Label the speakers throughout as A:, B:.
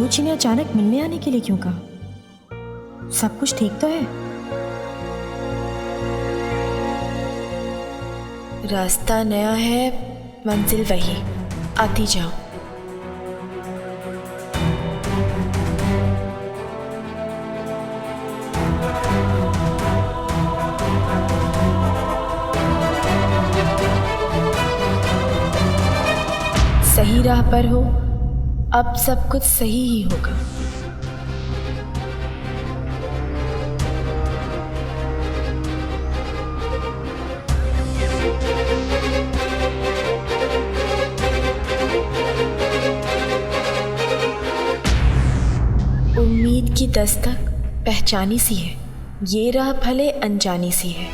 A: Coach ने अचानक मिलने आने के लिए क्यों कहा? सब कुछ ठीक तो है?
B: रास्ता नया है, मंजिल वही, आती जाओ। सही राह पर हो, अब सब कुछ सही ही होगा। उम्मीद की दस्तक पहचानी सी है, ये राह भले अनजानी सी है।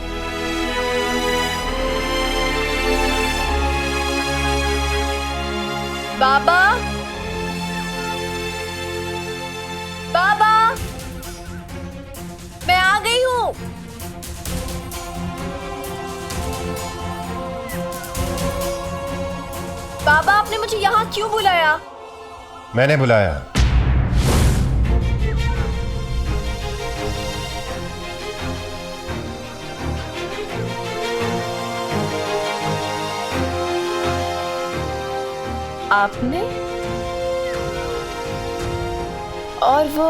B: बाबा, बाबा, मैं आ गई हूँ। बाबा, आपने मुझे यहाँ क्यों बुलाया?
C: मैंने बुलाया।
B: आपने? और वो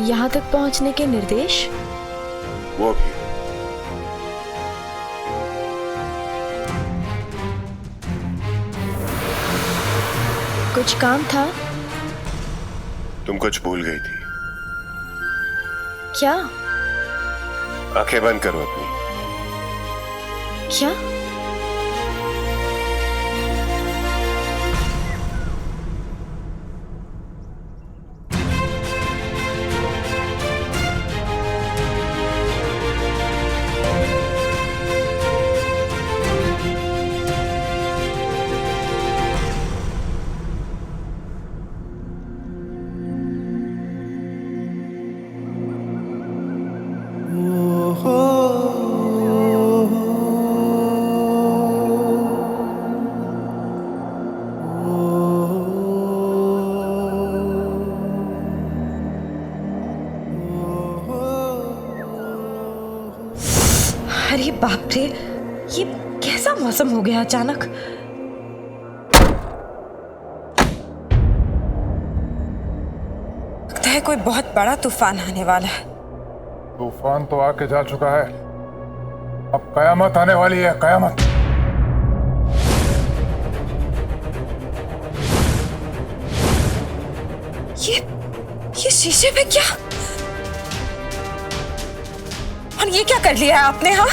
B: यहाँ तक पहुँचने के निर्देश?
C: वो भी।
B: कुछ काम था?
C: तुम कुछ भूल गई थी।
B: क्या?
C: आंखें बंद करो अपनी।
B: क्या?
A: अरे बाप रे, ये कैसा मौसम हो गया अचानक। लगता है कोई बहुत बड़ा तूफान आने वाला है।
D: तूफान तो आके जा चुका है, अब कयामत आने वाली है, कयामत।
A: ये शीशे पे क्या? और ये क्या कर लिया है आपने? हाँ,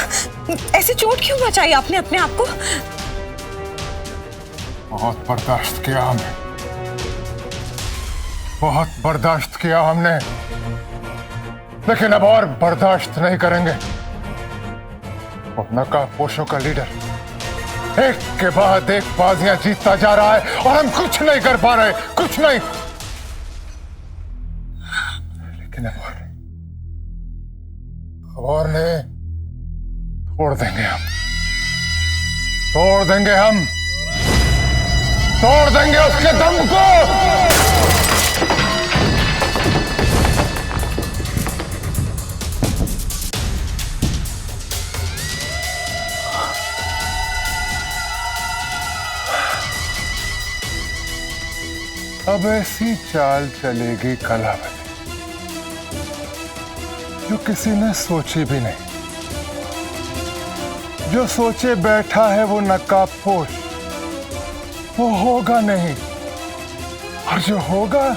A: ऐसे चोट क्यों मचाई आपने अपने आप को?
D: बहुत बर्दाश्त किया हमने, बहुत बर्दाश्त किया हमने, लेकिन अब और बर्दाश्त नहीं करेंगे। वो नकाबपोशों का लीडर एक के बाद एक बाजियां जीतता जा रहा है और हम कुछ नहीं कर पा रहे, कुछ नहीं। लेकिन अब और नहीं, तोड़ देंगे हम, तोड़ देंगे हम, तोड़ देंगे उसके दम को। अब ऐसी चाल चलेगी कलावती जो किसी ने सोची भी नहीं। जो सोचे बैठा है वो नकाबपोश, वो होगा नहीं, और जो होगा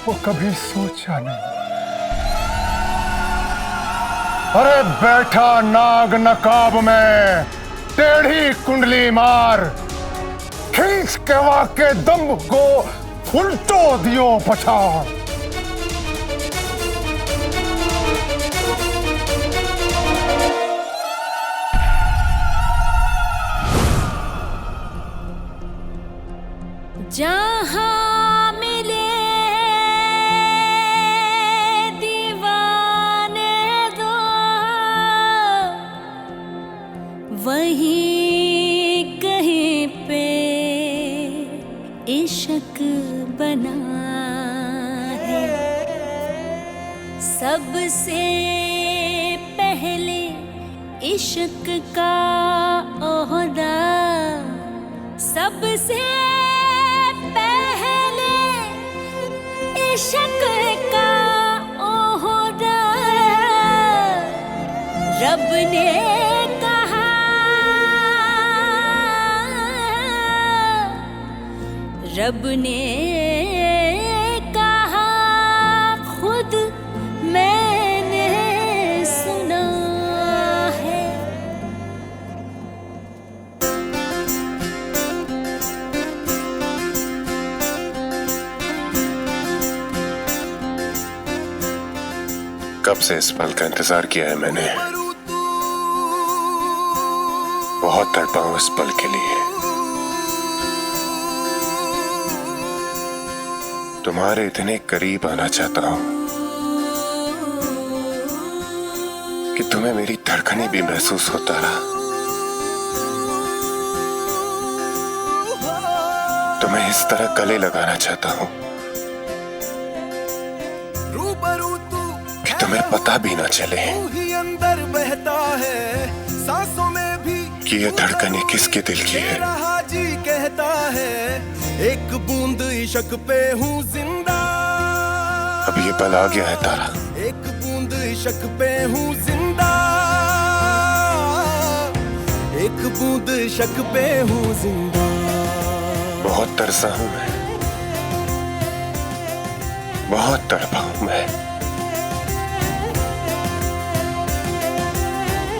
D: वो कभी सोचा नहीं। अरे बैठा नाग नकाब में, टेढ़ी कुंडली मार, खींच के वाके दम को उल्टो दियो पछाड़।
E: जहाँ मिले दीवाने दो, वहीं कहीं पे इश्क बना सबसे पहले इश्क का ओहदा, सबसे पहले इश्क का ओहदा रब ने कहा, रब ने कहा, खुद मैंने सुना है।
C: कब से इस पल का इंतजार किया है मैंने, बहुत तड़पा हूं इस पल के लिए। तुम्हारे इतने करीब आना चाहता हूं कि तुम्हें मेरी धड़कनें भी महसूस होता रहा। तुम्हें इस तरह गले लगाना चाहता हूं कि तुम्हें पता भी ना चले
F: अंदर बहता है सांसों में भी
C: कि ये धड़कनें किसके दिल की है।
F: जी कहता है एक बूंद इश्क पे हूँ जिंदा,
C: अब ये पल आ गया है तारा,
F: एक बूंद इश्क पे हूँ जिंदा, एक बूंद इश्क पे हूँ जिंदा।
C: बहुत तरसा हूं मैं, बहुत तड़पा हूं मैं।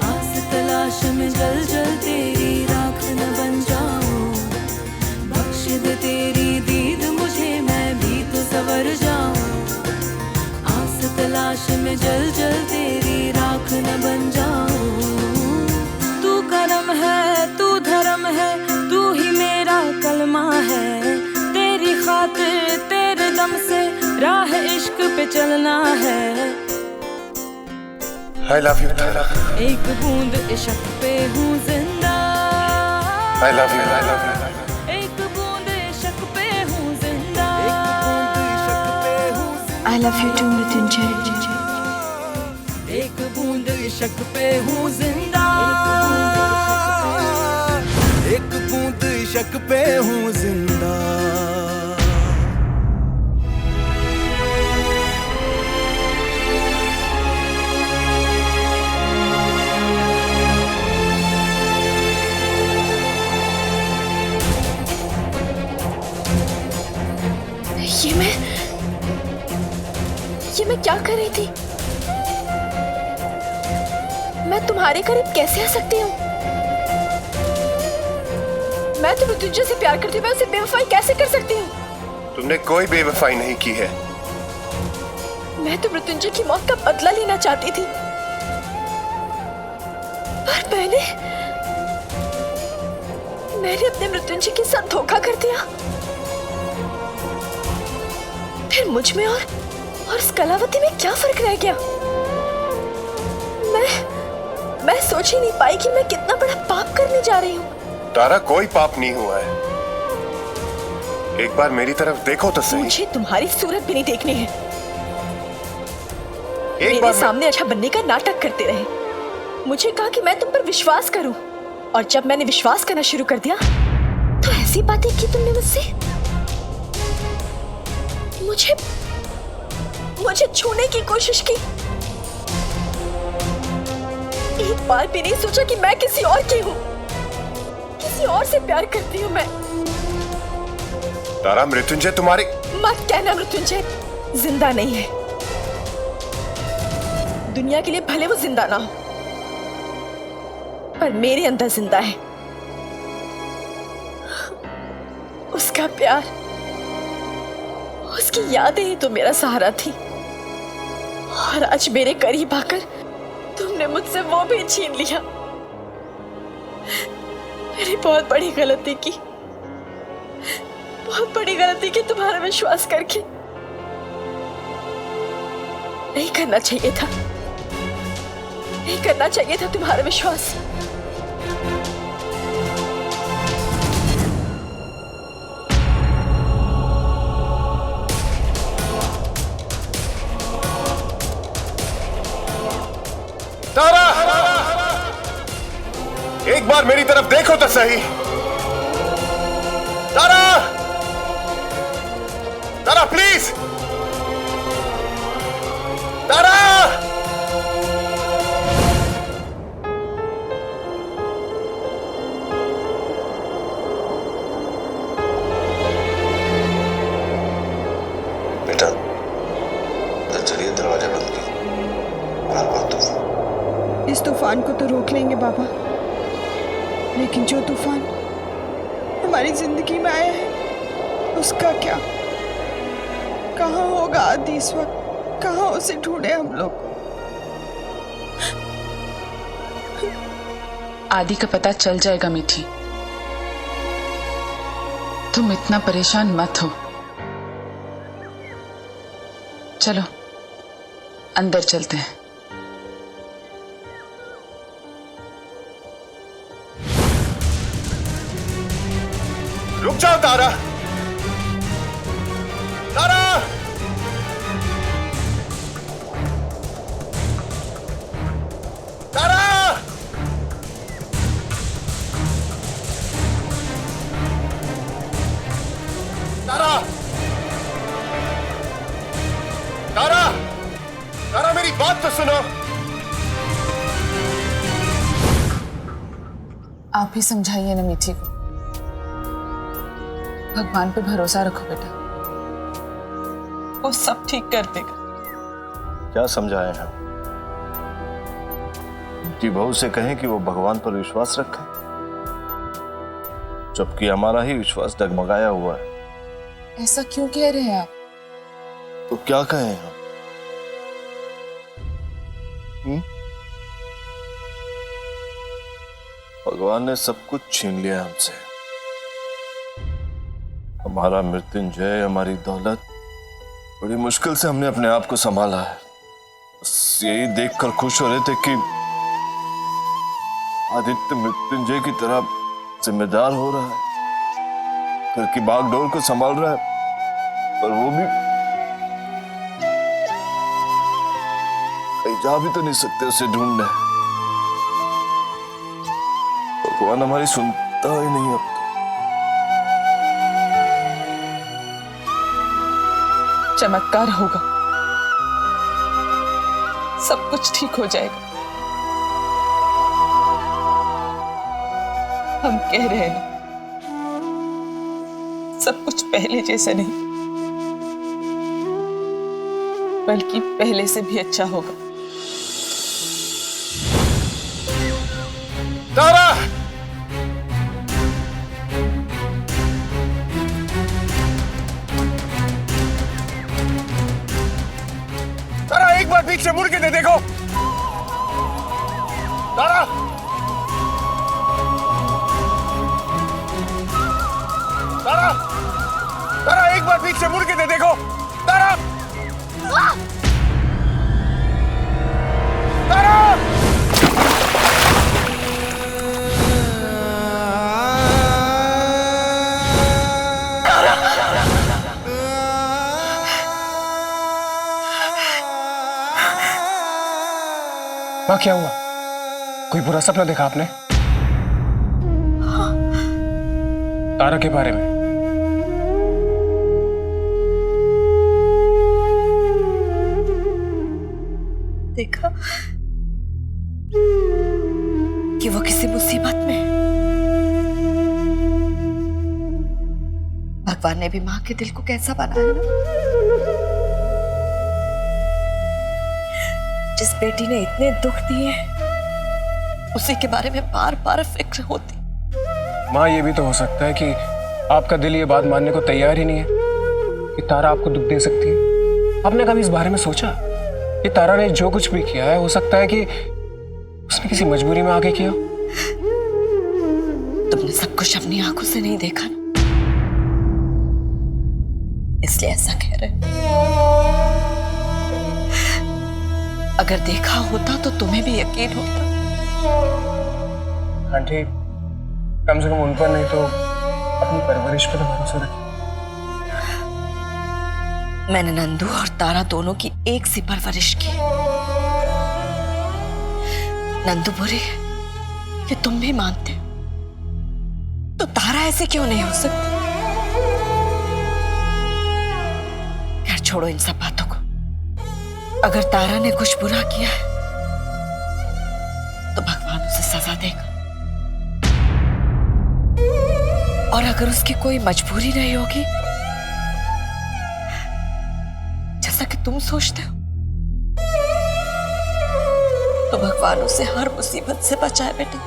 E: आस तलाश में जल जल तेरी राख न बन जाऊं, बख्श दे तेरी दीद मुझे मैं भी तो संवर जाऊं। आस तलाश में जल जल तेरी राख न बन जाऊं। तू करम है, तू धर्म है, तू ही मेरा कलमा है। तेरी खातिर तेरे दम से राह इश्क पे चलना है।
C: I love you तारा,
E: एक बूंद इश्क पे हूँ जिंदा,
C: I love you, I love you।
E: एक बूंद इश्क पे हूँ जिंदा,
B: I love you too, Mrityunjay.
F: एक बूंद इश्क पे हूँ जिंदा, एक बूंद इश्क पे हूँ जिंदा।
B: ये मैं क्या कर रही थी? मैं तुम्हारे करीब कैसे आ सकती हूँ? मैं तो मृत्युंजय से प्यार करती हूँ, मैं उसे बेवफाई कैसे कर सकती हूँ?
C: तुमने koई बेवफाई नहीं की है।
B: मैं तो मृत्युंजय की मौत का बदला लेना चाहती थी, पर मैंने अपने मृत्युंजय के साथ धोखा कर दिया। फिर मुझ में और उस कलावती में क्या फर्क रह गया? मैं सोच ही नहीं पाई कि मैं कितना बड़ा पाप करने जा रही हूँ।
C: तारा, कोई पाप नहीं हुआ है। एक बार मेरी तरफ देखो तो सही।
B: मुझे तुम्हारी सूरत भी नहीं देखनी है।
C: एक
B: मेरे
C: बार
B: सामने अच्छा बनने का नाटक करते रहे। मुझे कहा कि मैं तुम पर विश्वास करूं, और जब मैंने विश्वास करना शुरू कर दिया तो ऐसी बातें की तुमने मुझसे। मुझे छूने की कोशिश की। एक बार भी नहीं सोचा कि मैं किसी और की हूं, किसी और से प्यार करती हूं मैं।
C: तारा, मृत्युंजय तुम्हारी...
B: मत कहना मृत्युंजय जिंदा नहीं है। दुनिया के लिए भले वो जिंदा ना हो, पर मेरे अंदर जिंदा है। उसका प्यार, उसकी यादें ही तो मेरा सहारा थी, और आज मेरे करीब आकर तुमने मुझसे वो भी छीन लिया। मैंने बहुत बड़ी गलती की, बहुत बड़ी गलती की तुम्हारा विश्वास करके। नहीं करना चाहिए था, नहीं करना चाहिए था तुम्हारा विश्वास।
C: एक बार मेरी तरफ देखो तो सही। तारा, तारा प्लीज, तारा।
G: बेटा, अंदर चलिए, दरवाजा बंद कीजिए। बार बार तूफान।
H: इस तूफान को तो रोक लेंगे बाबा, लेकिन जो तूफान हमारी जिंदगी में आया है उसका क्या? कहाँ होगा आदि इस वक्त? कहाँ उसे ढूंढे हम लोग?
I: आदि का पता चल जाएगा मीठी, तुम इतना परेशान मत हो। चलो अंदर चलते हैं।
C: रुक जाओ तारा, तारा। तारा, तारा, तारा, तारा मेरी बात तो सुनो।
I: आप ही समझाइए ना मीठी को। भगवान पे भरोसा रखो बेटा, वो सब ठीक कर देगा।
G: क्या समझाएं हम? उनकी बहू से कहें कि वो भगवान पर विश्वास रखे, जबकि हमारा ही विश्वास डगमगाया हुआ है।
I: ऐसा क्यों कह रहे हैं आप?
G: तो क्या कहें हम? भगवान ने सब कुछ छीन लिया हमसे। हमारा मृत्युंजय, हमारी दौलत, बड़ी मुश्किल से हमने अपने आप को संभाला है। बस यही देखकर खुश हो रहे थे कि आदित्य मृत्युंजय की तरह जिम्मेदार हो रहा है, घर की बागडोर को संभाल रहा है, पर वो भी कहीं जा भी तो नहीं सकते उसे ढूंढने। भगवान हमारी सुनता ही नहीं अब तो।
I: चमत्कार होगा, सब कुछ ठीक हो जाएगा। हम कह रहे हैं ना, सब कुछ पहले जैसा नहीं, बल्कि पहले से भी अच्छा होगा।
C: तारा, तारा एक बार पीछे मुड़ के दे देखो। तारा, तारा, तारा एक बार पीछे मुड़ के दे देखो। तारा, तारा।
J: माँ क्या हुआ? कोई बुरा सपना देखा आपने? तारा के बारे में?
B: देखा कि वो किसी मुसीबत में है। भगवान ने भी मां के दिल को कैसा बनाया ना। जिस बेटी ने इतने दुख दिए उसी के बारे में बार बार फिक्र होती।
J: माँ ये भी तो हो सकता है कि आपका दिल ये बात मानने को तैयार ही नहीं है कि तारा आपको दुख दे सकती है। आपने कभी इस बारे में सोचा कि तारा ने जो कुछ भी किया है, हो सकता है कि उसने किसी मजबूरी में आके किया?
B: तुमने सब कुछ अपनी आंखों से नहीं देखा ना, इसलिए ऐसा कह रहे हो। अगर देखा होता तो तुम्हें भी यकीन होता।
J: आंटी, कम से कम उन पर नहीं तो अपनी परवरिश पर तो भरोसा रखिए।
B: मैंने नंदू और तारा दोनों की एक सी परवरिश की। नंदू बुरी है, ये तुम भी मानते हो।
A: तारा ऐसे क्यों नहीं हो सकती? खैर छोड़ो इन सब बातों को। अगर तारा ने कुछ बुरा किया है तो भगवान उसे सजा देगा, और अगर उसकी कोई मजबूरी नहीं होगी जैसा कि तुम सोचते हो, तो भगवान उसे हर मुसीबत से बचाए बेटा।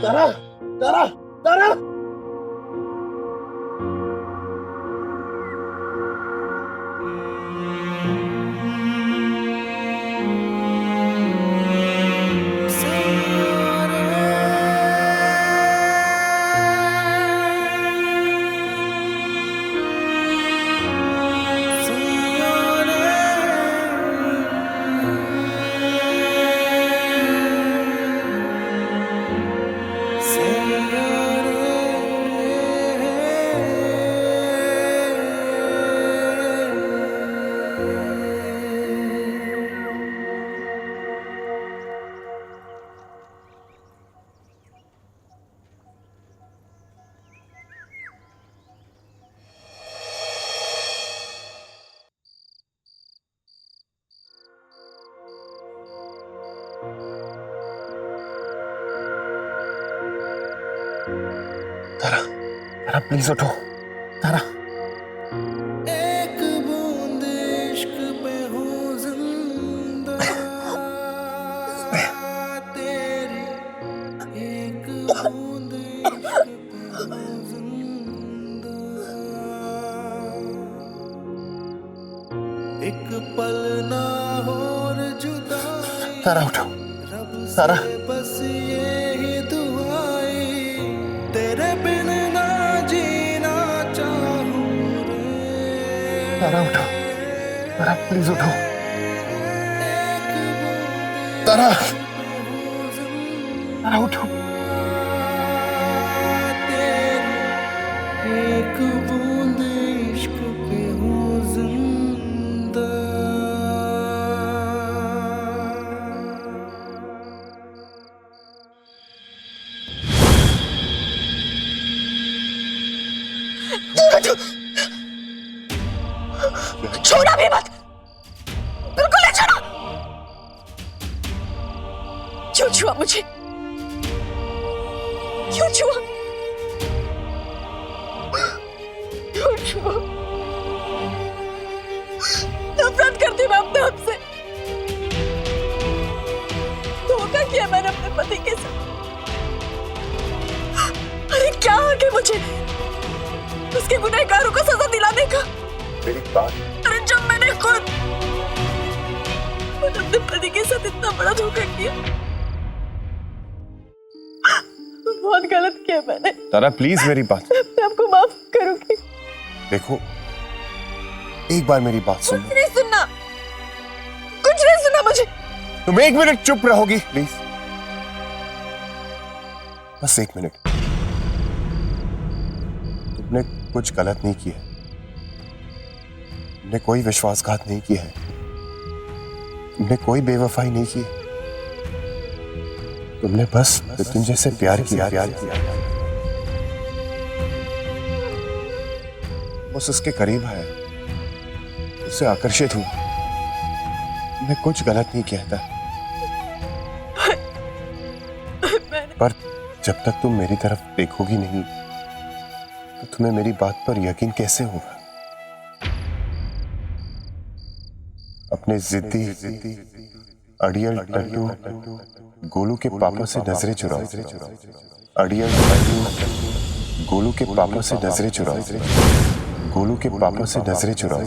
F: तारा तारा तारा
D: तारा, तारा प्लीज उठो। तारा,
F: एक बूंद इश्क पे हूँ जिंदा तेरी, एक बूंद इश्क पे हूँ जिंदा, एक पल ना और जुदाई।
D: तारा उठो। तारा,
F: बस यही दुआई, तेरे बिन ना जीना चाहूं रे।
D: तारा उठो। तारा प्लीज उठो। तारा, तारा उठो।
F: एक बूंद इश्क पे हूँ जिंदा।
A: छोड़ा भी मत, बिल्कुल नहीं छोड़ा। क्यों छुआ मुझे? क्यों छुआ? क्यों छुआ? नफरत करती मैं अपने आप से। धोखा किया मैंने अपने पति के साथ। अरे क्या आगे मुझे उसके गुनहगारों को सजा दिलाने का?
D: मेरी बात।
A: अरे जब मैंने खुद अपने पति के साथ इतना बड़ा धोखा किया, बहुत गलत किया मैंने।
C: तारा प्लीज मेरी बात।
A: मैं आपको माफ करूंगी।
C: देखो, एक बार मेरी बात सुनो।
A: कुछ नहीं सुनना, कुछ नहीं सुनना मुझे।
C: तुम एक मिनट चुप रहोगी प्लीज? बस एक मिनट। तुमने कुछ गलत नहीं किया, तुमने कोई विश्वासघात नहीं किया है, तुमने कोई बेवफाई नहीं की, तुमने बस मृत्युंजय से प्यार किया। बस उसके करीब आया, उससे आकर्षित हुआ। तुमने कुछ गलत नहीं किया था, पर जब तक तुम मेरी तरफ देखोगी नहीं तो तुम्हें मेरी बात पर यकीन कैसे होगा? अपने जिद्दी अड़ियल टट्टू गोलू के पापा से नजरें चुराओ। अड़ियल टट्टू गोलू के पापा से नजरें चुराओ। गोलू के पापा से नजरें चुराओ।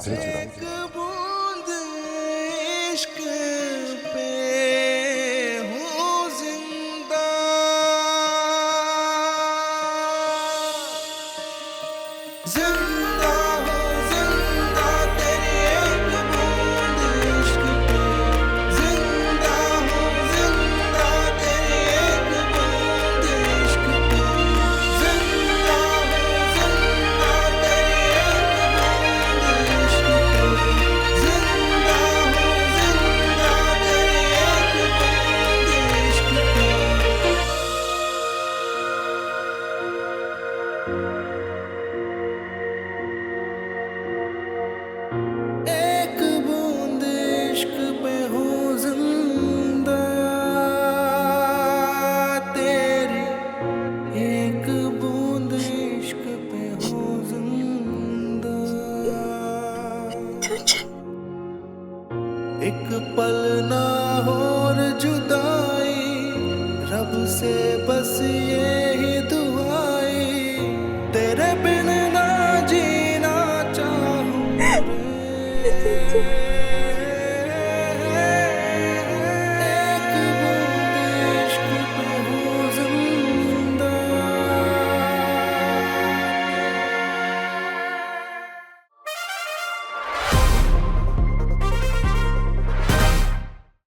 F: एक पल ना और जुदाई, रब से बस ये ही दुआई, तेरे बिन ना जीना चाहूं रे।